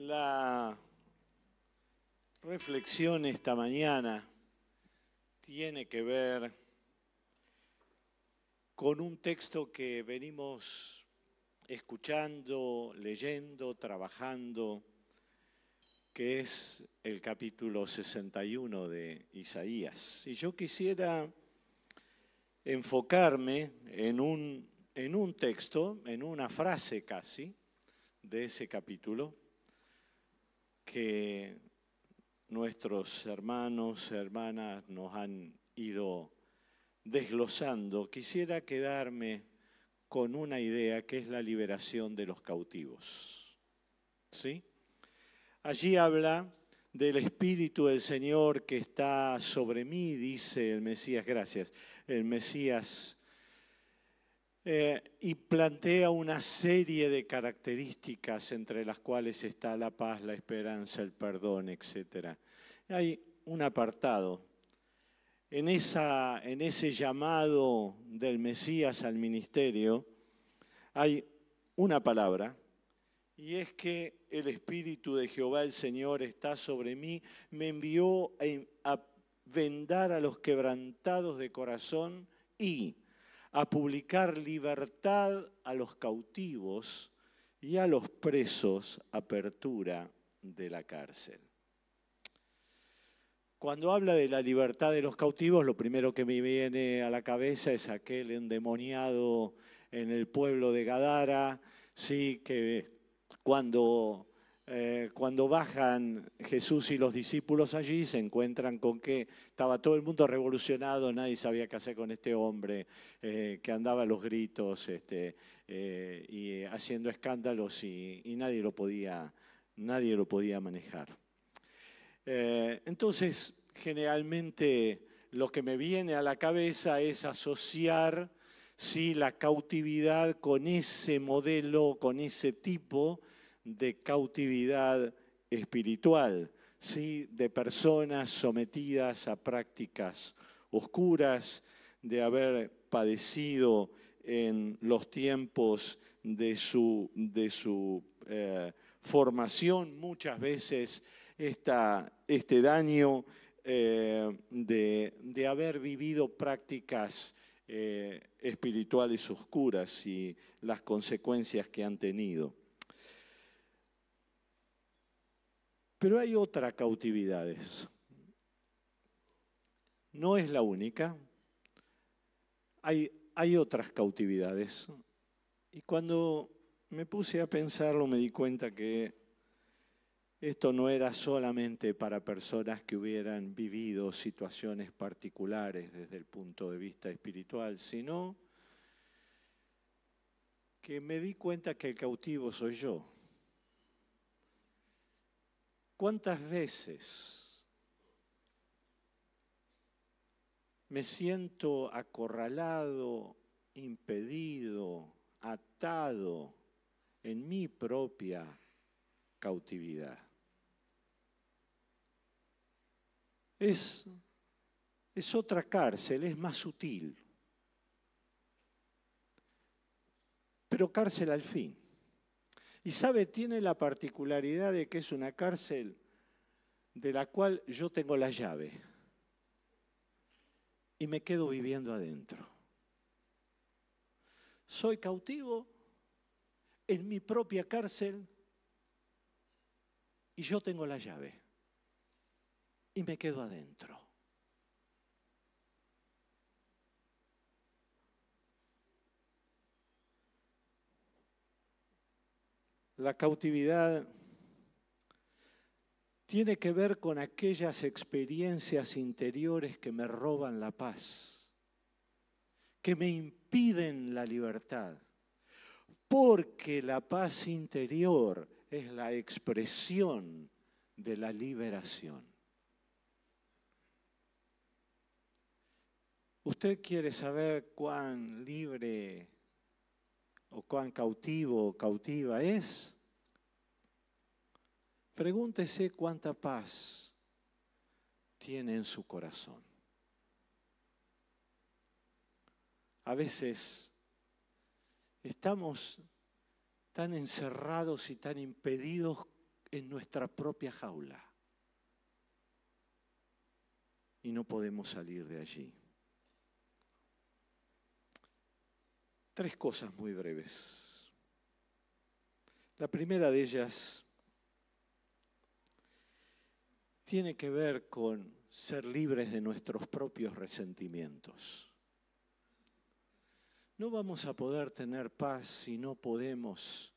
La reflexión esta mañana tiene que ver con un texto que venimos escuchando, leyendo, trabajando, que es el capítulo 61 de Isaías. Y yo quisiera enfocarme en un texto, en una frase casi, de ese capítulo, que nuestros hermanos, hermanas nos han ido desglosando. Quisiera quedarme con una idea que es la liberación de los cautivos. ¿Sí? Allí habla del Espíritu del Señor que está sobre mí, dice el Mesías, gracias, el Mesías, y plantea una serie de características entre las cuales está la paz, la esperanza, el perdón, etc. Hay un apartado. En ese llamado del Mesías al ministerio hay una palabra, y es que el Espíritu de Jehová el Señor está sobre mí, me envió a vendar a los quebrantados de corazón y a publicar libertad a los cautivos y a los presos, apertura de la cárcel. Cuando habla de la libertad de los cautivos, lo primero que me viene a la cabeza es aquel endemoniado en el pueblo de Gadara, sí, que cuando bajan Jesús y los discípulos allí, se encuentran con que estaba todo el mundo revolucionado, nadie sabía qué hacer con este hombre, que andaba a los gritos y haciendo escándalos y nadie lo podía manejar. Entonces, generalmente lo que me viene a la cabeza es asociar la cautividad con ese modelo, con ese tipo de cautividad espiritual, ¿sí? De personas sometidas a prácticas oscuras, de haber padecido en los tiempos de su formación muchas veces este daño de haber vivido prácticas espirituales oscuras y las consecuencias que han tenido. Pero hay otras cautividades. No es la única. Hay otras cautividades. Y cuando me puse a pensarlo me di cuenta que esto no era solamente para personas que hubieran vivido situaciones particulares desde el punto de vista espiritual, sino que me di cuenta que el cautivo soy yo. ¿Cuántas veces me siento acorralado, impedido, atado en mi propia cautividad? Es otra cárcel, es más sutil, pero cárcel al fin. Y sabe, tiene la particularidad de que es una cárcel de la cual yo tengo la llave y me quedo viviendo adentro. Soy cautivo en mi propia cárcel y yo tengo la llave y me quedo adentro. La cautividad tiene que ver con aquellas experiencias interiores que me roban la paz, que me impiden la libertad, porque la paz interior es la expresión de la liberación. ¿Usted quiere saber cuán libre o cuán cautivo o cautiva es? Pregúntese cuánta paz tiene en su corazón. A veces estamos tan encerrados y tan impedidos en nuestra propia jaula. Y no podemos salir de allí. 3 cosas muy breves. La primera de ellas tiene que ver con ser libres de nuestros propios resentimientos. No vamos a poder tener paz si no podemos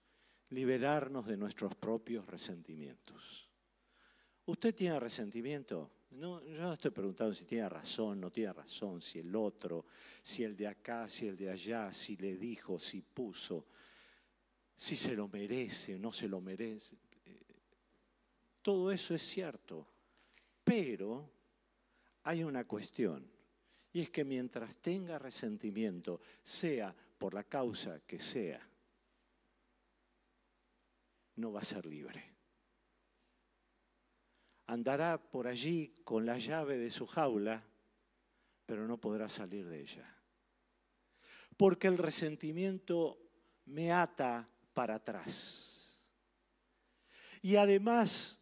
liberarnos de nuestros propios resentimientos. ¿Usted tiene resentimiento? No, yo no estoy preguntando si tiene razón, no tiene razón, si el otro, si el de acá, si el de allá, si le dijo, si puso, si se lo merece o no se lo merece. Todo eso es cierto, pero hay una cuestión, y es que mientras tenga resentimiento, sea por la causa que sea, no va a ser libre. Andará por allí con la llave de su jaula, pero no podrá salir de ella. Porque el resentimiento me ata para atrás. Y además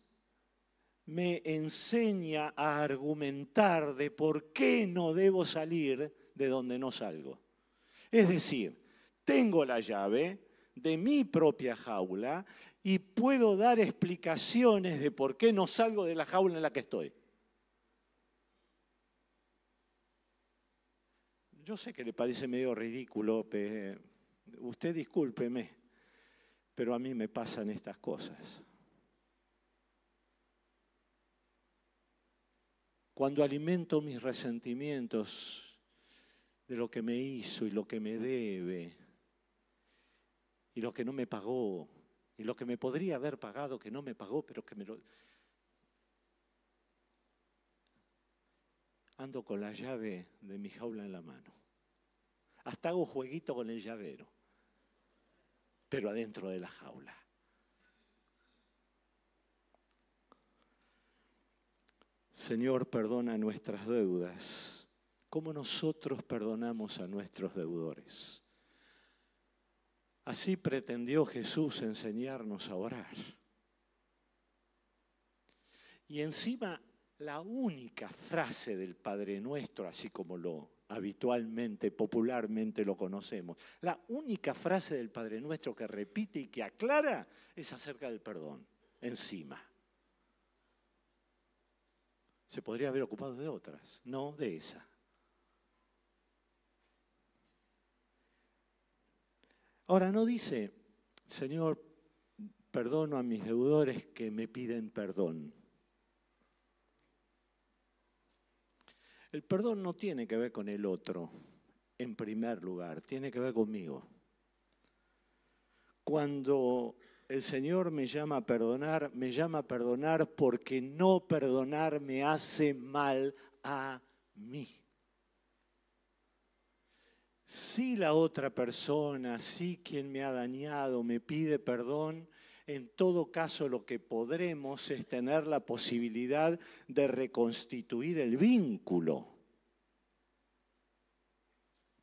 me enseña a argumentar de por qué no debo salir de donde no salgo. Es decir, tengo la llave de mi propia jaula y puedo dar explicaciones de por qué no salgo de la jaula en la que estoy. Yo sé que le parece medio ridículo, usted discúlpeme, pero a mí me pasan estas cosas. Cuando alimento mis resentimientos de lo que me hizo y lo que me debe, y lo que no me pagó, y lo que me podría haber pagado que no me pagó, pero que me lo... Ando con la llave de mi jaula en la mano. Hasta hago jueguito con el llavero, pero adentro de la jaula. Señor, perdona nuestras deudas, como nosotros perdonamos a nuestros deudores. Así pretendió Jesús enseñarnos a orar. Y encima, la única frase del Padre Nuestro, así como lo habitualmente, popularmente lo conocemos, la única frase del Padre Nuestro que repite y que aclara es acerca del perdón, encima. Se podría haber ocupado de otras, no de esa. Ahora no dice, Señor, perdono a mis deudores que me piden perdón. El perdón no tiene que ver con el otro, en primer lugar, tiene que ver conmigo. Cuando el Señor me llama a perdonar porque no perdonar me hace mal a mí. Si la otra persona, si quien me ha dañado me pide perdón, en todo caso lo que podremos es tener la posibilidad de reconstituir el vínculo.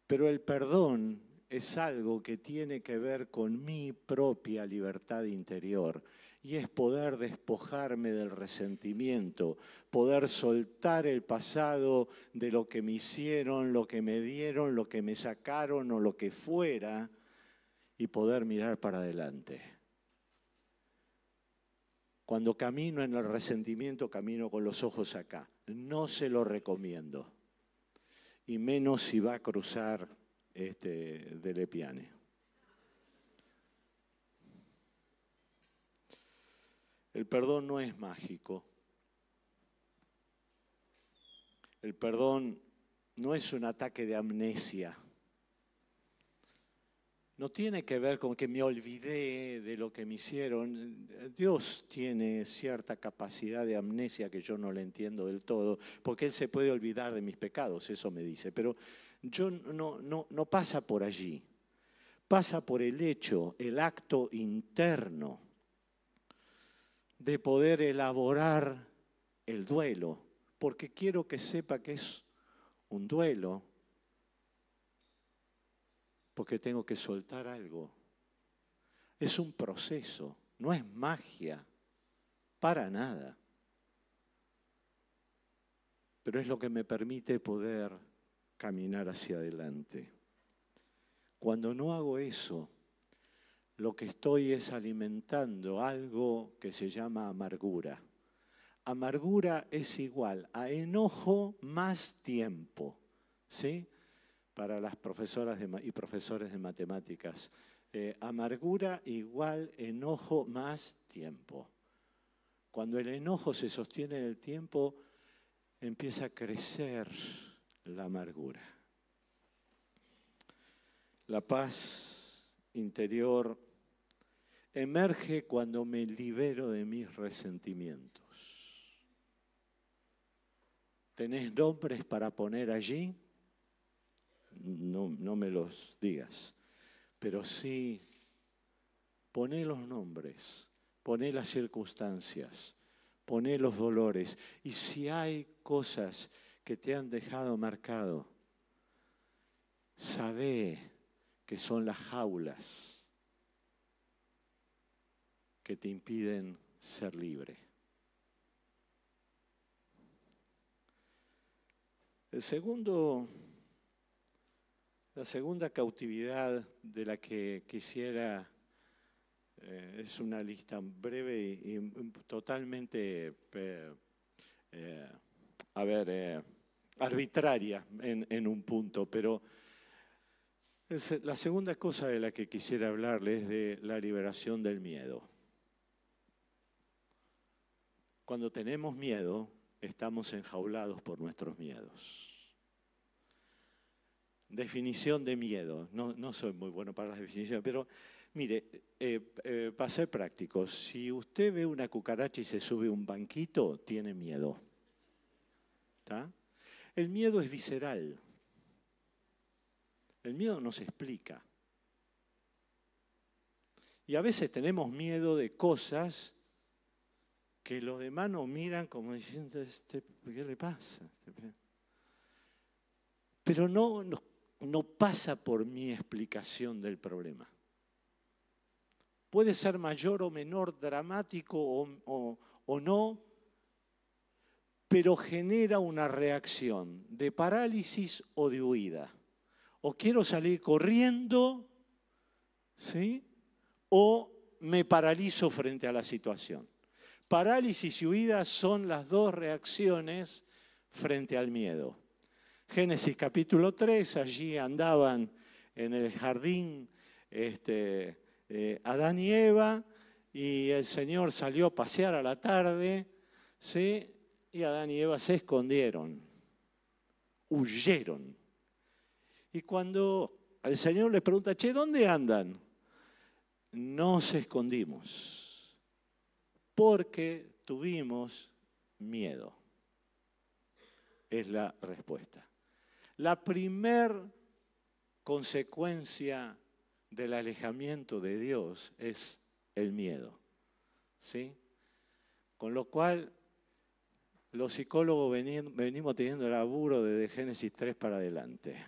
Pero el perdón es algo que tiene que ver con mi propia libertad interior y es poder despojarme del resentimiento, poder soltar el pasado de lo que me hicieron, lo que me dieron, lo que me sacaron o lo que fuera y poder mirar para adelante. Cuando camino en el resentimiento, camino con los ojos acá. No se lo recomiendo. Y menos si va a cruzar de Lepiane. El perdón no es mágico. El perdón no es un ataque de amnesia. No tiene que ver con que me olvidé de lo que me hicieron. Dios tiene cierta capacidad de amnesia que yo no la entiendo del todo, porque Él se puede olvidar de mis pecados, eso me dice. Pero yo no pasa por allí. Pasa por el hecho, el acto interno de poder elaborar el duelo, porque quiero que sepa que es un duelo, porque tengo que soltar algo. Es un proceso, no es magia. para nada. Pero es lo que me permite poder caminar hacia adelante. Cuando no hago eso, lo que estoy es alimentando algo que se llama amargura. Amargura es igual a enojo más tiempo, ¿sí? Para las profesoras y profesores de matemáticas. Amargura igual enojo más tiempo. Cuando el enojo se sostiene en el tiempo, empieza a crecer la amargura. La paz interior emerge cuando me libero de mis resentimientos. ¿Tenés nombres para poner allí? No me los digas, pero sí, poné los nombres, poné las circunstancias, poné los dolores. Y si hay cosas que te han dejado marcado, sabé que son las jaulas que te impiden ser libre. La segunda cautividad de la que quisiera, es una lista breve y totalmente, arbitraria en un punto, pero la segunda cosa de la que quisiera hablarles es de la liberación del miedo. Cuando tenemos miedo, estamos enjaulados por nuestros miedos. Definición de miedo. No soy muy bueno para las definiciones, pero mire, para ser prácticos, si usted ve una cucaracha y se sube a un banquito, tiene miedo. ¿Está? El miedo es visceral. El miedo no se explica. Y a veces tenemos miedo de cosas que los demás nos miran como diciendo, ¿qué le pasa? Pero no pasa por mi explicación del problema. Puede ser mayor o menor, dramático o no, pero genera una reacción de parálisis o de huida. O quiero salir corriendo, ¿sí? O me paralizo frente a la situación. Parálisis y huida son las dos reacciones frente al miedo. Génesis capítulo 3, allí andaban en el jardín Adán y Eva, y el Señor salió a pasear a la tarde, ¿sí? Y Adán y Eva se escondieron, huyeron. Y cuando el Señor les pregunta, che, ¿dónde andan? Nos escondimos porque tuvimos miedo. Es la respuesta. La primer consecuencia del alejamiento de Dios es el miedo, ¿sí? Con lo cual, los psicólogos venimos teniendo el laburo desde Génesis 3 para adelante.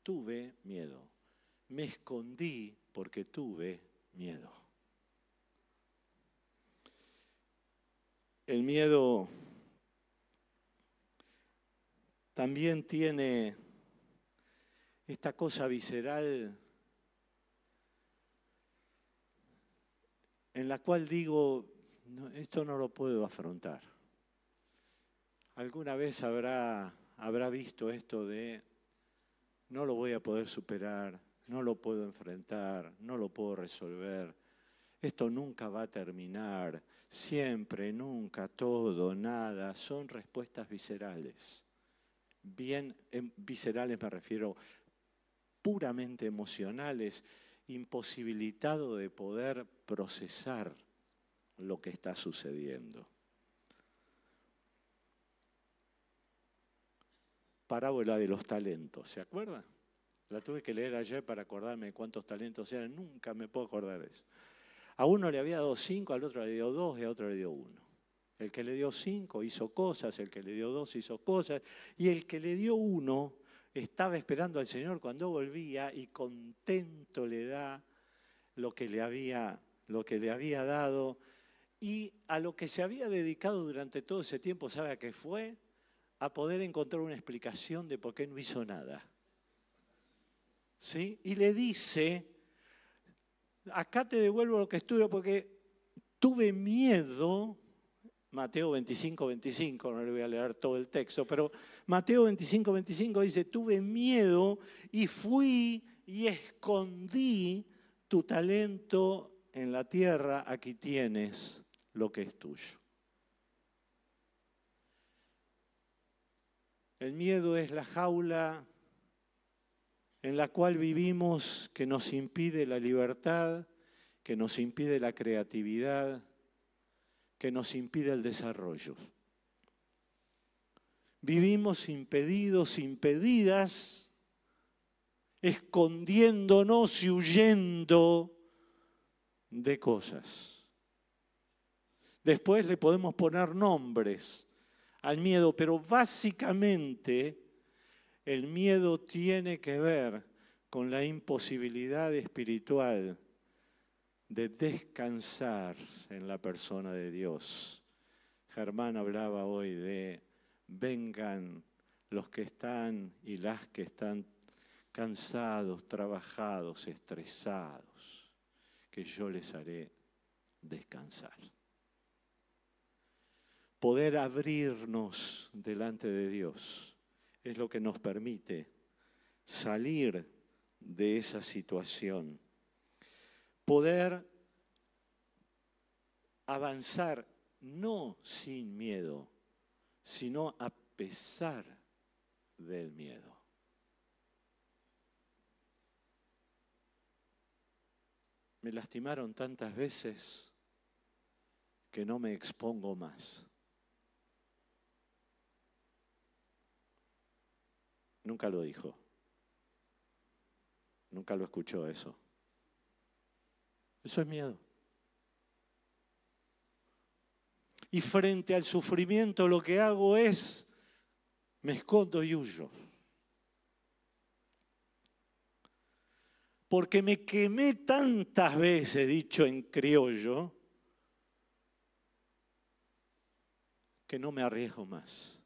Tuve miedo. Me escondí porque tuve miedo. El miedo también tiene esta cosa visceral en la cual digo, no, esto no lo puedo afrontar. ¿Alguna vez habrá visto esto de no lo voy a poder superar, no lo puedo enfrentar, no lo puedo resolver, esto nunca va a terminar, siempre, nunca, todo, nada? Son respuestas viscerales. Bien viscerales me refiero, puramente emocionales, imposibilitado de poder procesar lo que está sucediendo. Parábola de los talentos, ¿se acuerdan? La tuve que leer ayer para acordarme de cuántos talentos eran, nunca me puedo acordar de eso. A uno le había dado 5, al otro le dio 2 y a otro le dio 1. El que le dio 5 hizo cosas, el que le dio 2 hizo cosas, y el que le dio 1 estaba esperando al Señor cuando volvía y contento le da lo que le había dado y a lo que se había dedicado durante todo ese tiempo, ¿sabe a qué fue? A poder encontrar una explicación de por qué no hizo nada. ¿Sí? Y le dice, acá te devuelvo lo que estuve porque tuve miedo. Mateo 25, 25, no le voy a leer todo el texto, pero Mateo 25, 25 dice, tuve miedo y fui y escondí tu talento en la tierra, aquí tienes lo que es tuyo. El miedo es la jaula en la cual vivimos que nos impide la libertad, que nos impide la creatividad, que nos impide el desarrollo. Vivimos impedidos, impedidas, escondiéndonos y huyendo de cosas. Después le podemos poner nombres al miedo, pero básicamente el miedo tiene que ver con la imposibilidad espiritual de descansar en la persona de Dios. Germán hablaba hoy de vengan los que están y las que están cansados, trabajados, estresados, que yo les haré descansar. Poder abrirnos delante de Dios es lo que nos permite salir de esa situación. Poder avanzar no sin miedo, sino a pesar del miedo. Me lastimaron tantas veces que no me expongo más. Nunca lo dijo. Nunca lo escuchó eso. Eso es miedo. Y frente al sufrimiento lo que hago es, me escondo y huyo. Porque me quemé tantas veces, dicho en criollo, que no me arriesgo más.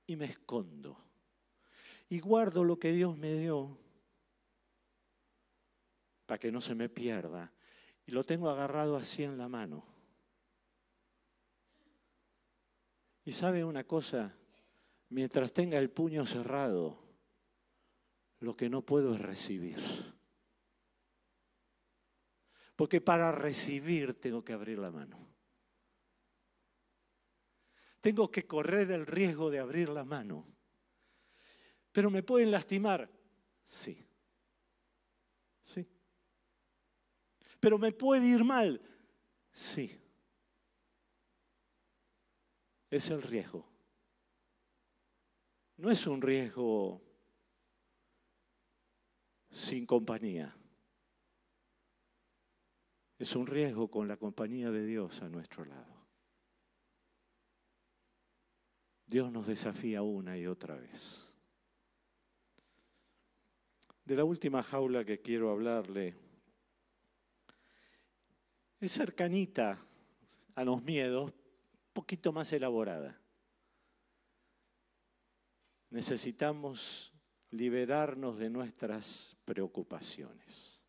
Y me escondo. Y guardo lo que Dios me dio para que no se me pierda. Y lo tengo agarrado así en la mano. Y sabe una cosa, mientras tenga el puño cerrado, lo que no puedo es recibir. Porque para recibir tengo que abrir la mano. Tengo que correr el riesgo de abrir la mano. ¿Pero me pueden lastimar? Sí. Sí. ¿Pero me puede ir mal? Sí. Es el riesgo. No es un riesgo sin compañía. Es un riesgo con la compañía de Dios a nuestro lado. Dios nos desafía una y otra vez. De la última jaula que quiero hablarle, es cercanita a los miedos, un poquito más elaborada. Necesitamos liberarnos de nuestras preocupaciones.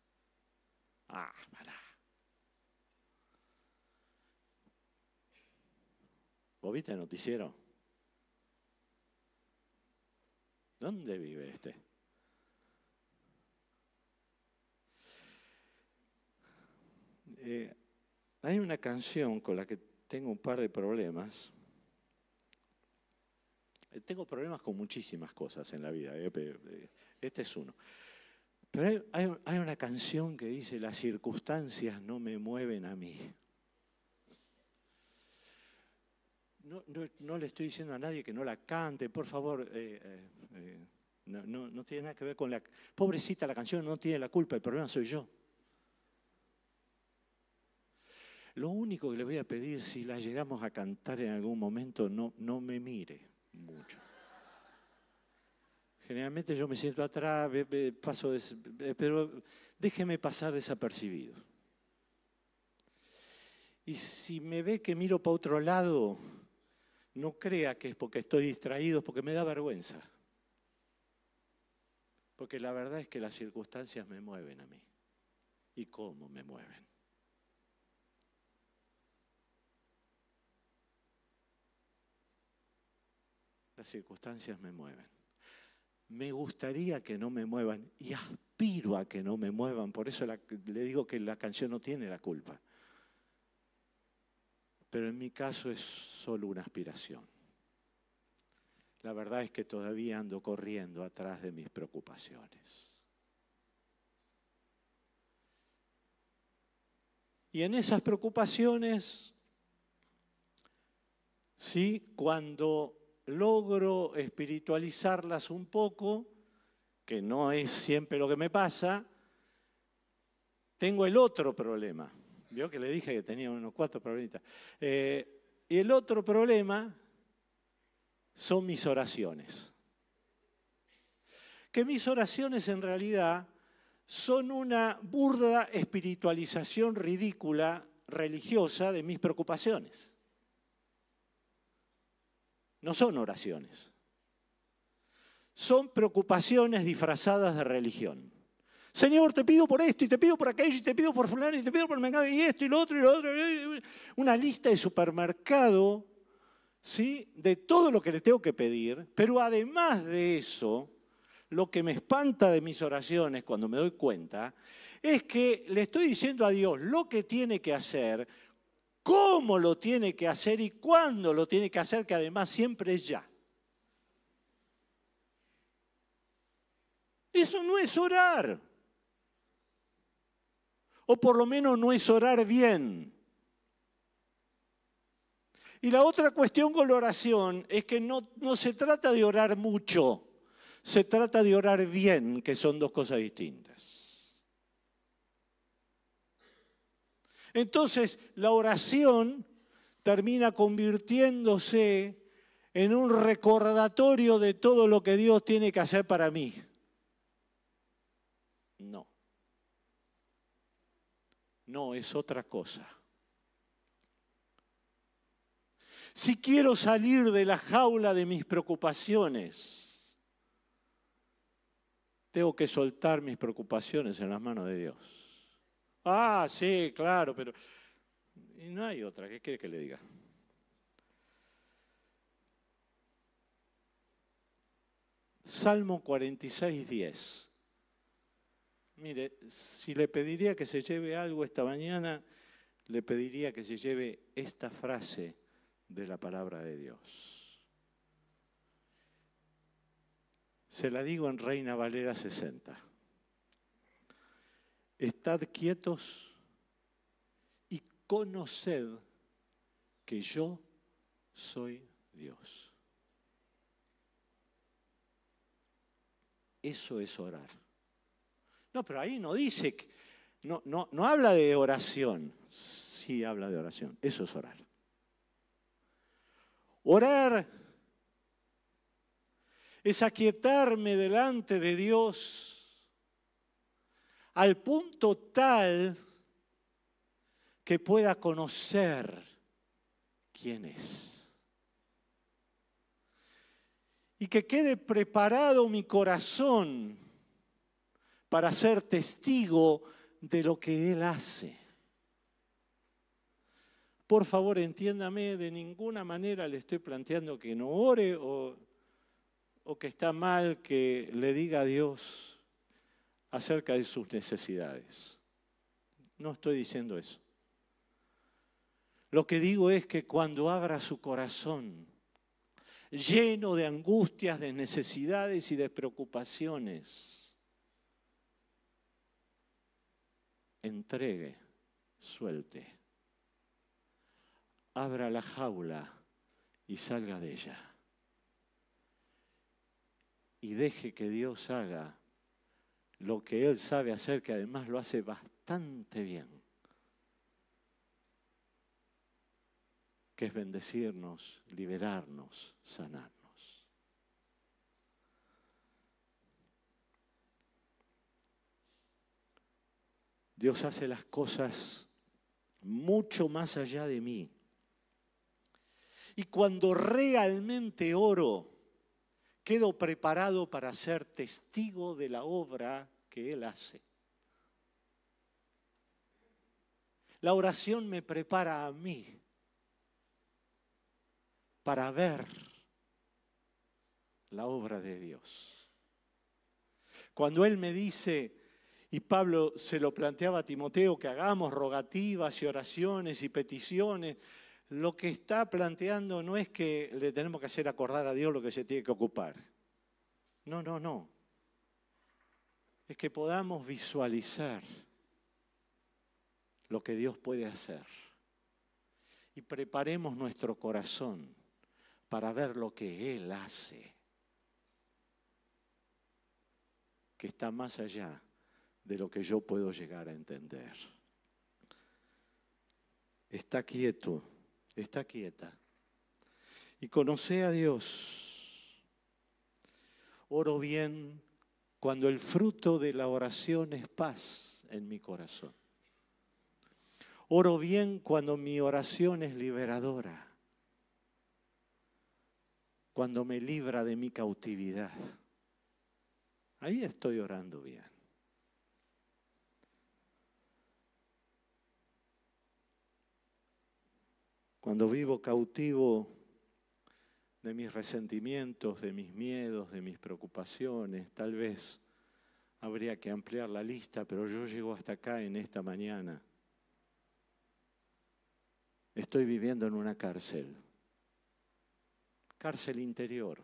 Pará. ¿Vos viste el noticiero? ¿Dónde vive este? Hay una canción con la que tengo un par de problemas. Tengo problemas con muchísimas cosas en la vida. Este es uno. Pero hay una canción que dice, las circunstancias no me mueven a mí. No le estoy diciendo a nadie que no la cante, por favor. No tiene nada que ver con la... Pobrecita, la canción no tiene la culpa, el problema soy yo. Lo único que le voy a pedir, si la llegamos a cantar en algún momento, no me mire mucho. Generalmente yo me siento atrás, pero déjeme pasar desapercibido. Y si me ve que miro para otro lado, no crea que es porque estoy distraído, es porque me da vergüenza. Porque la verdad es que las circunstancias me mueven a mí. ¿Y cómo me mueven? Las circunstancias me mueven. Me gustaría que no me muevan y aspiro a que no me muevan. Por eso le digo que la canción no tiene la culpa. Pero en mi caso es solo una aspiración. La verdad es que todavía ando corriendo atrás de mis preocupaciones. Y en esas preocupaciones, sí, cuando logro espiritualizarlas un poco, que no es siempre lo que me pasa, tengo el otro problema. Vio que le dije que tenía unos 4 problemitas. Y el otro problema son mis oraciones. Que mis oraciones en realidad son una burda espiritualización ridícula, religiosa de mis preocupaciones. No son oraciones. Son preocupaciones disfrazadas de religión. Señor, te pido por esto, y te pido por aquello, y te pido por fulano, y te pido por mengano, y esto, y lo otro, y lo otro. Una lista de supermercado, ¿sí?, de todo lo que le tengo que pedir. Pero además de eso, lo que me espanta de mis oraciones cuando me doy cuenta, es que le estoy diciendo a Dios lo que tiene que hacer, cómo lo tiene que hacer y cuándo lo tiene que hacer, que además siempre es ya. Eso no es orar. O por lo menos no es orar bien. Y la otra cuestión con la oración es que no se trata de orar mucho, se trata de orar bien, que son dos cosas distintas. Entonces, la oración termina convirtiéndose en un recordatorio de todo lo que Dios tiene que hacer para mí. No, es otra cosa. Si quiero salir de la jaula de mis preocupaciones, tengo que soltar mis preocupaciones en las manos de Dios. Ah, sí, claro, pero y no hay otra. ¿Qué quiere que le diga? Salmo 46:10. Mire, si le pediría que se lleve algo esta mañana, le pediría que se lleve esta frase de la palabra de Dios. Se la digo en Reina Valera 60. Estad quietos y conoced que yo soy Dios. Eso es orar. No, pero ahí no dice, no habla de oración. Sí habla de oración. Eso es orar. Orar es aquietarme delante de Dios al punto tal que pueda conocer quién es. Y que quede preparado mi corazón para ser testigo de lo que Él hace. Por favor, entiéndame, de ninguna manera le estoy planteando que no ore o que está mal que le diga a Dios acerca de sus necesidades. No estoy diciendo eso. Lo que digo es que cuando abra su corazón, lleno de angustias, de necesidades y de preocupaciones, entregue, suelte, abra la jaula y salga de ella. Y deje que Dios haga lo que Él sabe hacer, que además lo hace bastante bien, que es bendecirnos, liberarnos, sanarnos. Dios hace las cosas mucho más allá de mí. Y cuando realmente oro, quedo preparado para ser testigo de la obra que Él hace. La oración me prepara a mí para ver la obra de Dios. Cuando Él me dice, y Pablo se lo planteaba a Timoteo, que hagamos rogativas y oraciones y peticiones, lo que está planteando no es que le tenemos que hacer acordar a Dios lo que se tiene que ocupar. No, no, no. Es que podamos visualizar lo que Dios puede hacer. Y preparemos nuestro corazón para ver lo que Él hace, que está más allá de lo que yo puedo llegar a entender. Está quieto, está quieta. Y conoce a Dios. Oro bien cuando el fruto de la oración es paz en mi corazón. Oro bien cuando mi oración es liberadora. Cuando me libra de mi cautividad. Ahí estoy orando bien. Cuando vivo cautivo de mis resentimientos, de mis miedos, de mis preocupaciones, tal vez habría que ampliar la lista, pero yo llego hasta acá en esta mañana. Estoy viviendo en una cárcel interior.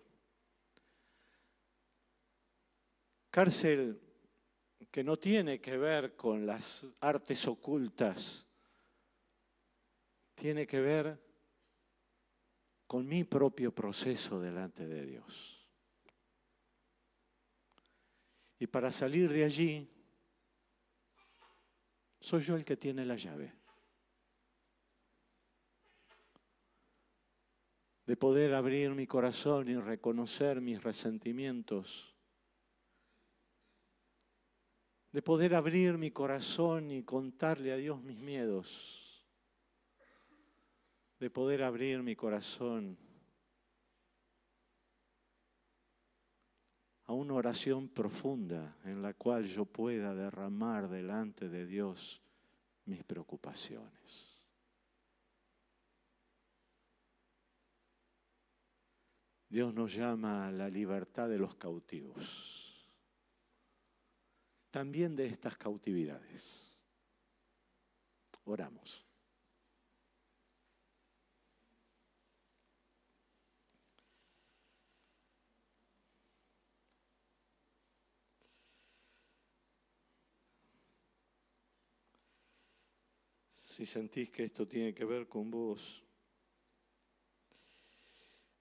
Cárcel que no tiene que ver con las artes ocultas, tiene que ver con mi propio proceso delante de Dios. Y para salir de allí, soy yo el que tiene la llave. De poder abrir mi corazón y reconocer mis resentimientos. De poder abrir mi corazón y contarle a Dios mis miedos. De poder abrir mi corazón a una oración profunda en la cual yo pueda derramar delante de Dios mis preocupaciones. Dios nos llama a la libertad de los cautivos, también de estas cautividades. Oramos. Si sentís que esto tiene que ver con vos,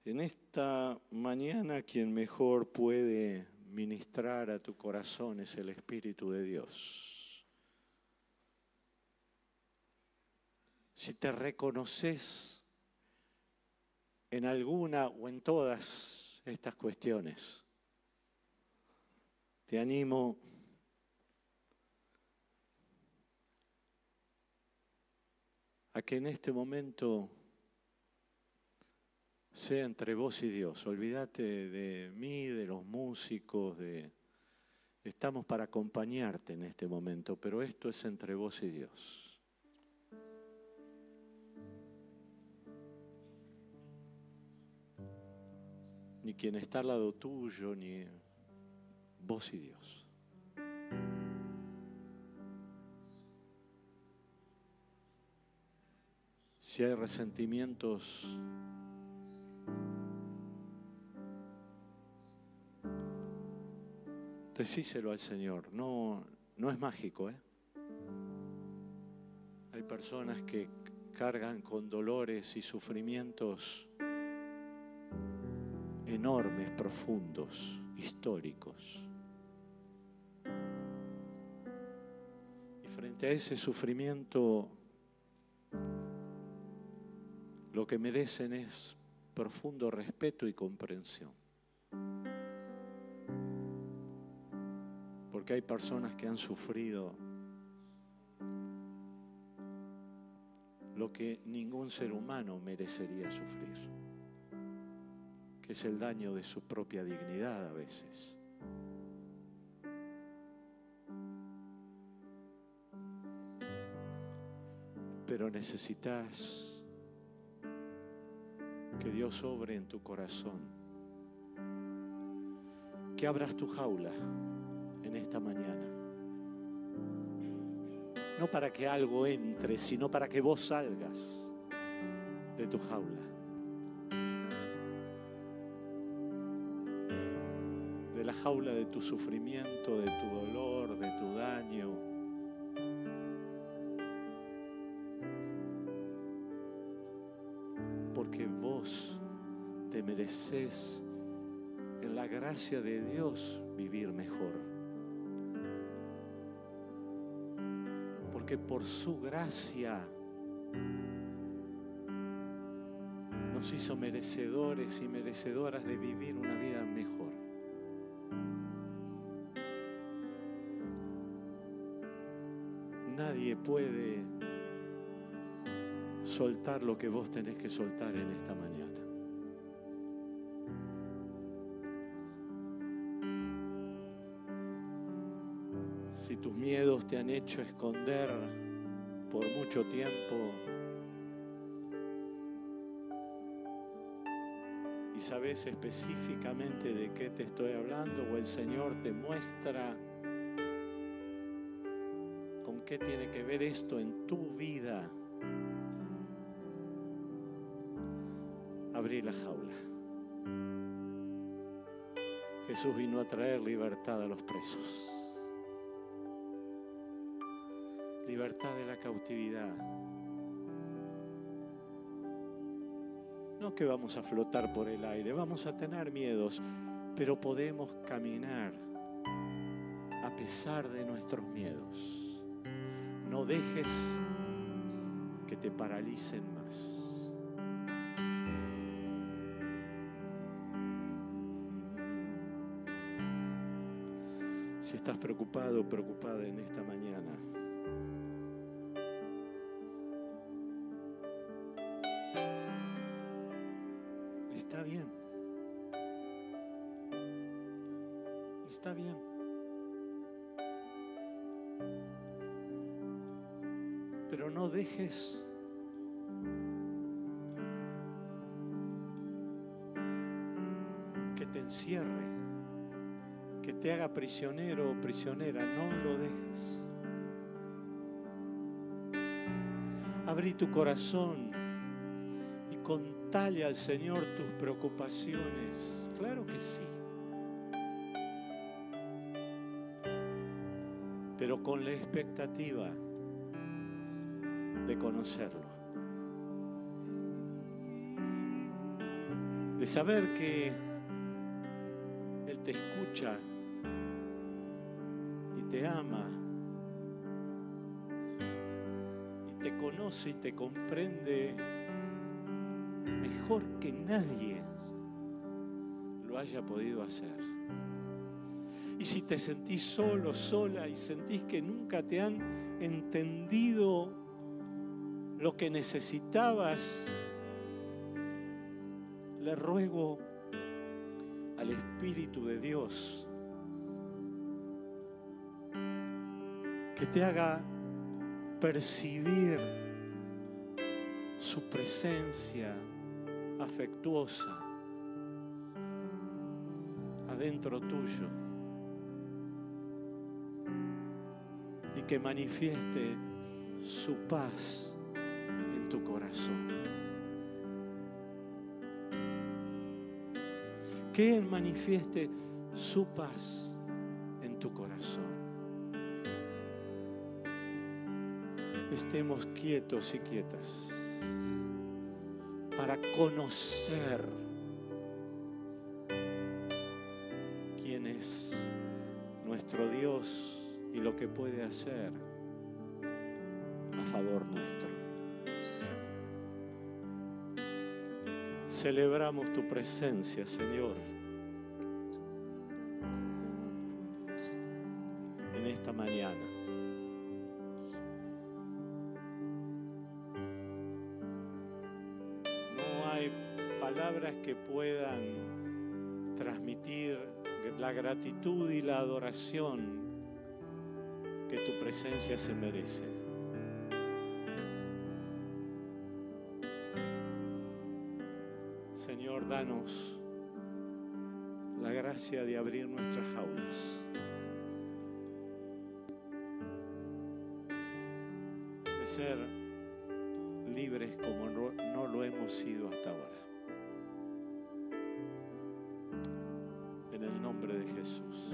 en esta mañana quien mejor puede ministrar a tu corazón es el Espíritu de Dios. Si te reconoces en alguna o en todas estas cuestiones, te animo a que en este momento sea entre vos y Dios. Olvídate de mí, de los músicos, estamos para acompañarte en este momento, pero esto es entre vos y Dios. Ni quien está al lado tuyo, ni vos y Dios. Si hay resentimientos, decíselo al Señor. No es mágico, ¿eh? Hay personas que cargan con dolores y sufrimientos enormes, profundos, históricos. Y frente a ese sufrimiento, lo que merecen es profundo respeto y comprensión. Porque hay personas que han sufrido lo que ningún ser humano merecería sufrir, que es el daño de su propia dignidad a veces. Pero necesitas que Dios obre en tu corazón, que abras tu jaula en esta mañana. No para que algo entre, sino para que vos salgas de tu jaula. De la jaula de tu sufrimiento, de tu dolor, de tu daño. Porque vos te mereces en la gracia de Dios vivir mejor. Porque por su gracia nos hizo merecedores y merecedoras de vivir una vida mejor. Nadie puede soltar lo que vos tenés que soltar en esta mañana. Si tus miedos te han hecho esconder por mucho tiempo y sabes específicamente de qué te estoy hablando, o el Señor te muestra con qué tiene que ver esto en tu vida, abrí la jaula. Jesús vino a traer libertad a los presos. Libertad de la cautividad. No que vamos a flotar por el aire, vamos a tener miedos, pero podemos caminar a pesar de nuestros miedos. No dejes que te paralicen más. Si estás preocupado o preocupada en esta mañana, está bien. Está bien. Pero no dejes que te encierre, que te haga prisionero o prisionera. No lo dejes. Abrí tu corazón y contale al Señor tus preocupaciones. Claro que sí. Pero con la expectativa de conocerlo. De saber que Él te escucha y te ama y te conoce y te comprende mejor que nadie lo haya podido hacer. Y si te sentís solo, sola, y sentís que nunca te han entendido lo que necesitabas, le ruego al Espíritu de Dios que te haga percibir su presencia afectuosa adentro tuyo y que manifieste su paz en tu corazón. Que Él manifieste su paz en tu corazón. Estemos quietos y quietas para conocer quién es nuestro Dios y lo que puede hacer a favor nuestro. Celebramos tu presencia, Señor, en esta mañana. palabras que puedan transmitir la gratitud y la adoración que tu presencia se merece. Señor, danos la gracia de abrir nuestras jaulas, de ser libres como no lo hemos sido hasta ahora. En el nombre de Jesús.